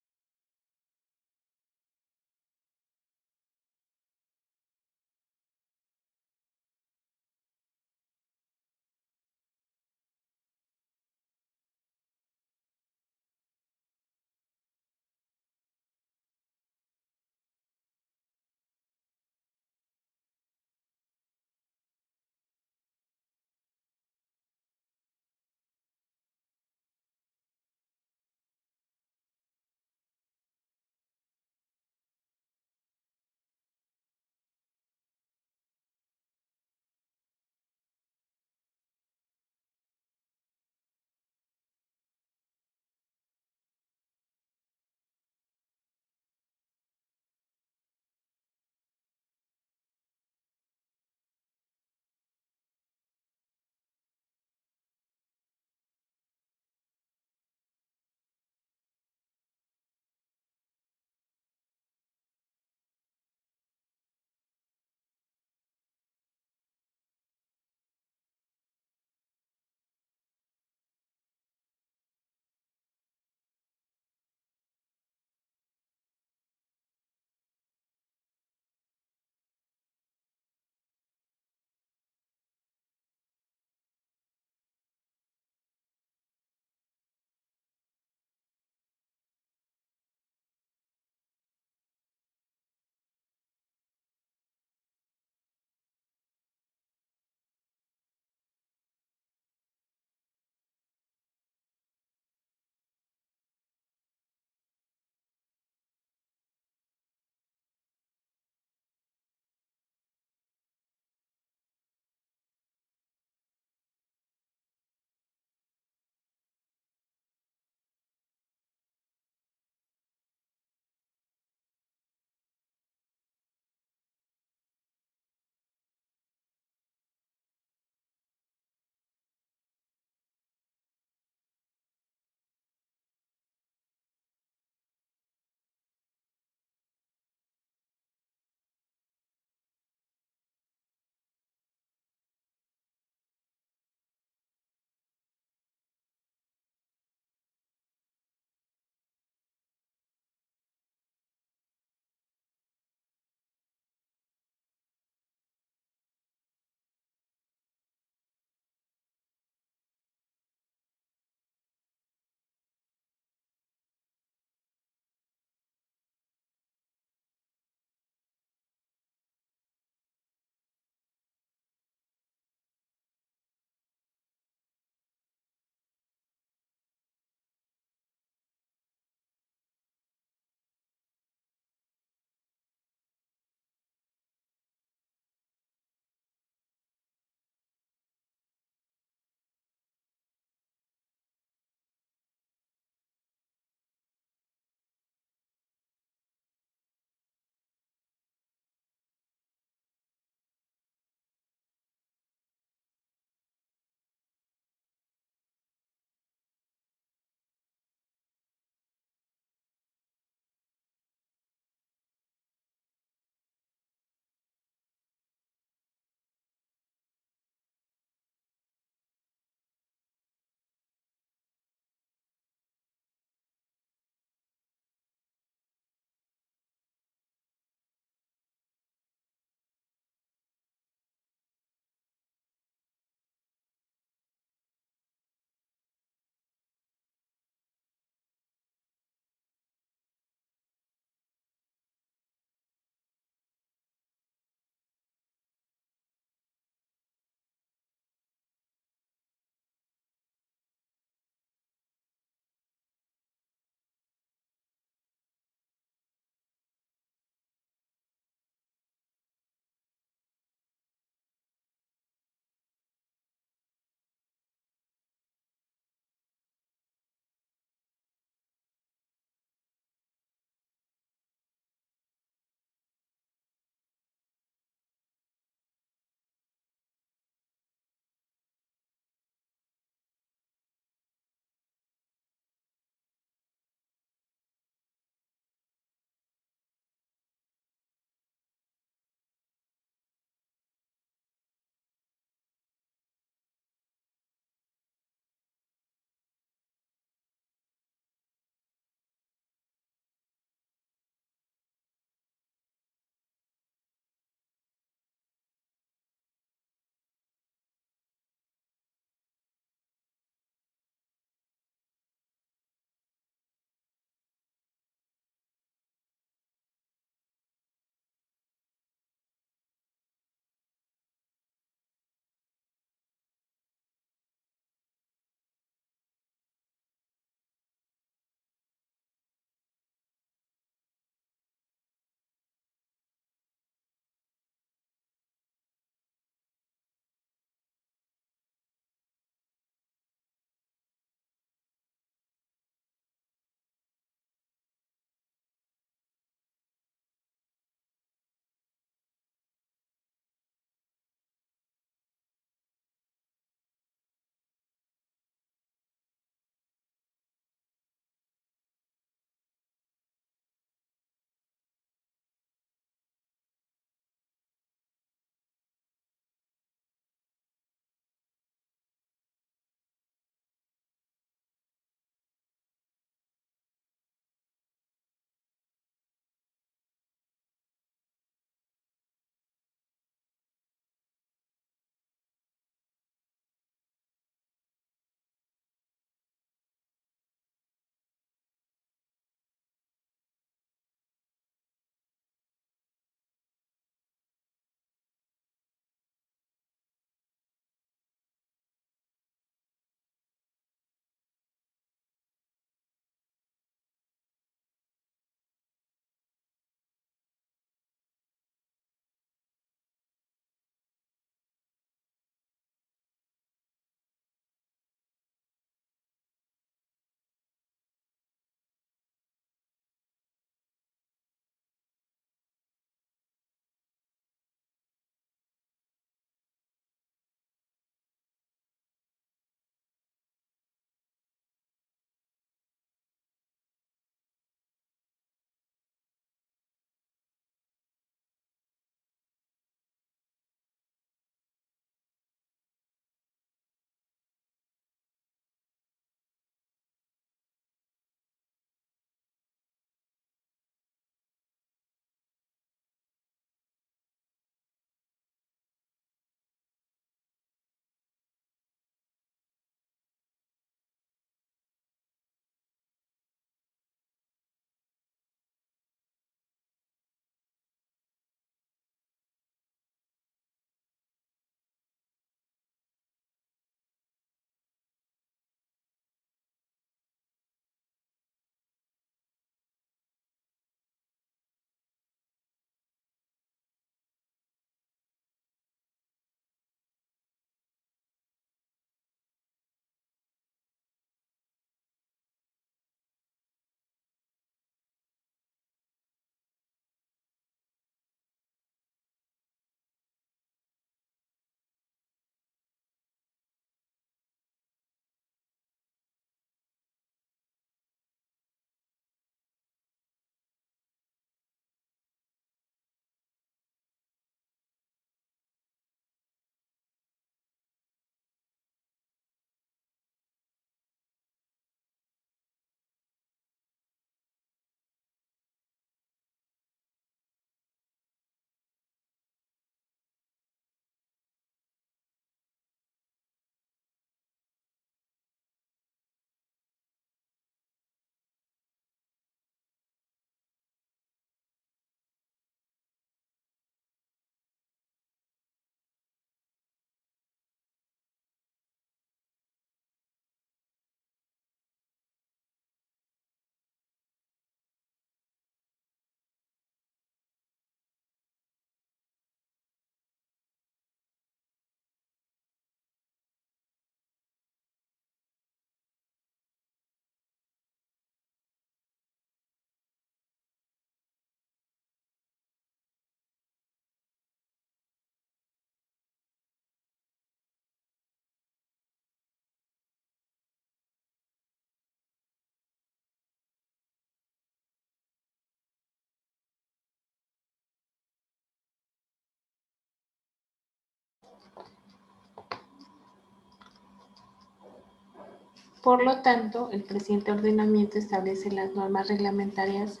Por lo tanto, el presente ordenamiento establece las normas reglamentarias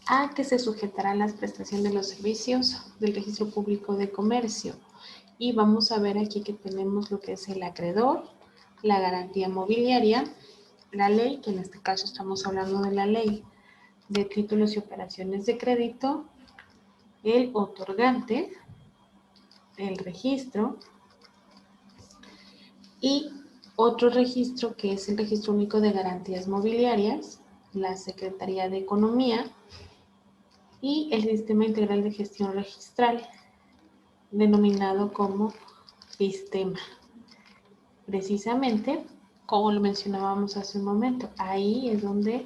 a que se sujetarán las prestaciones de los servicios del Registro Público de Comercio. Y vamos a ver aquí que tenemos lo que es el acreedor, la garantía mobiliaria, la ley, que en este caso estamos hablando de la ley de títulos y operaciones de crédito, el otorgante, el registro y otro registro que es el Registro Único de Garantías Mobiliarias, la Secretaría de Economía y el Sistema Integral de Gestión Registral, denominado como sistema. Precisamente, como lo mencionábamos hace un momento, ahí es donde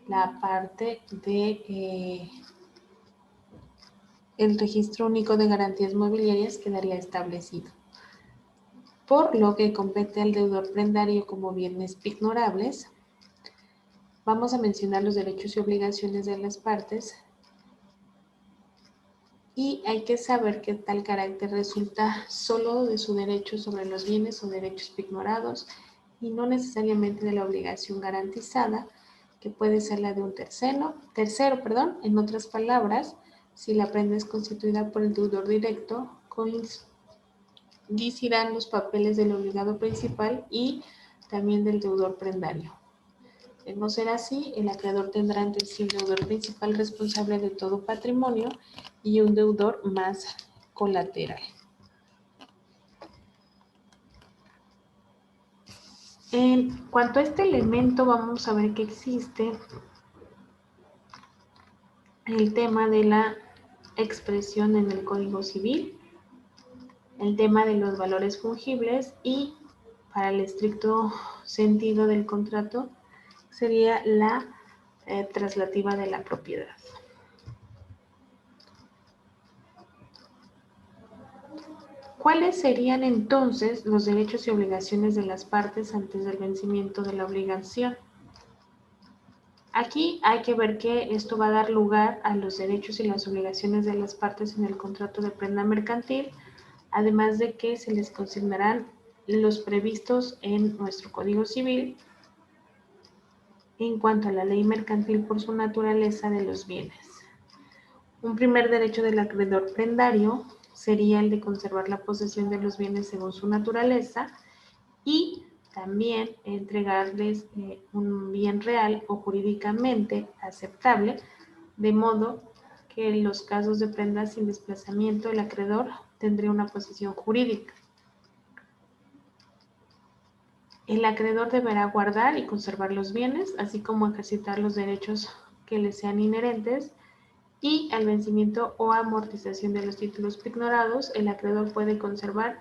la parte de el Registro Único de Garantías Mobiliarias quedaría establecido. Por lo que compete al deudor prendario como bienes pignorables, vamos a mencionar los derechos y obligaciones de las partes y hay que saber que tal carácter resulta solo de su derecho sobre los bienes o derechos pignorados y no necesariamente de la obligación garantizada, que puede ser la de un tercero, en otras palabras, si la prenda es constituida por el deudor directo, coincidirán los papeles del obligado principal y también del deudor prendario. De no ser así, el acreedor tendrá entre sí un deudor principal responsable de todo patrimonio y un deudor más colateral. En cuanto a este elemento, vamos a ver que existe el tema de la expresión en el Código Civil, el tema de los valores fungibles y, para el estricto sentido del contrato, sería la traslativa de la propiedad. ¿Cuáles serían entonces los derechos y obligaciones de las partes antes del vencimiento de la obligación? Aquí hay que ver que esto va a dar lugar a los derechos y las obligaciones de las partes en el contrato de prenda mercantil, además de que se les consignarán los previstos en nuestro Código Civil en cuanto a la ley mercantil por su naturaleza de los bienes. Un primer derecho del acreedor prendario sería el de conservar la posesión de los bienes según su naturaleza y también entregarles un bien real o jurídicamente aceptable, de modo que en los casos de prenda sin desplazamiento el acreedor tendría una posición jurídica. El acreedor deberá guardar y conservar los bienes, así como ejercitar los derechos que le sean inherentes, y al vencimiento o amortización de los títulos pignorados, el acreedor puede conservar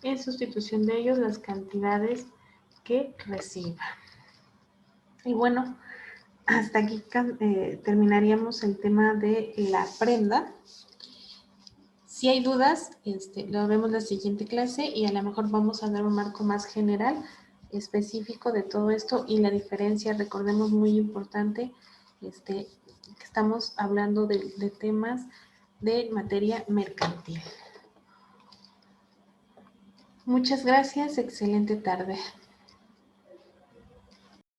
en sustitución de ellos las cantidades que reciba. Y bueno, hasta aquí terminaríamos el tema de la prenda. Si hay dudas, lo vemos en la siguiente clase y a lo mejor vamos a dar un marco más general, específico de todo esto y la diferencia. Recordemos, muy importante, que estamos hablando de temas de materia mercantil. Muchas gracias, excelente tarde.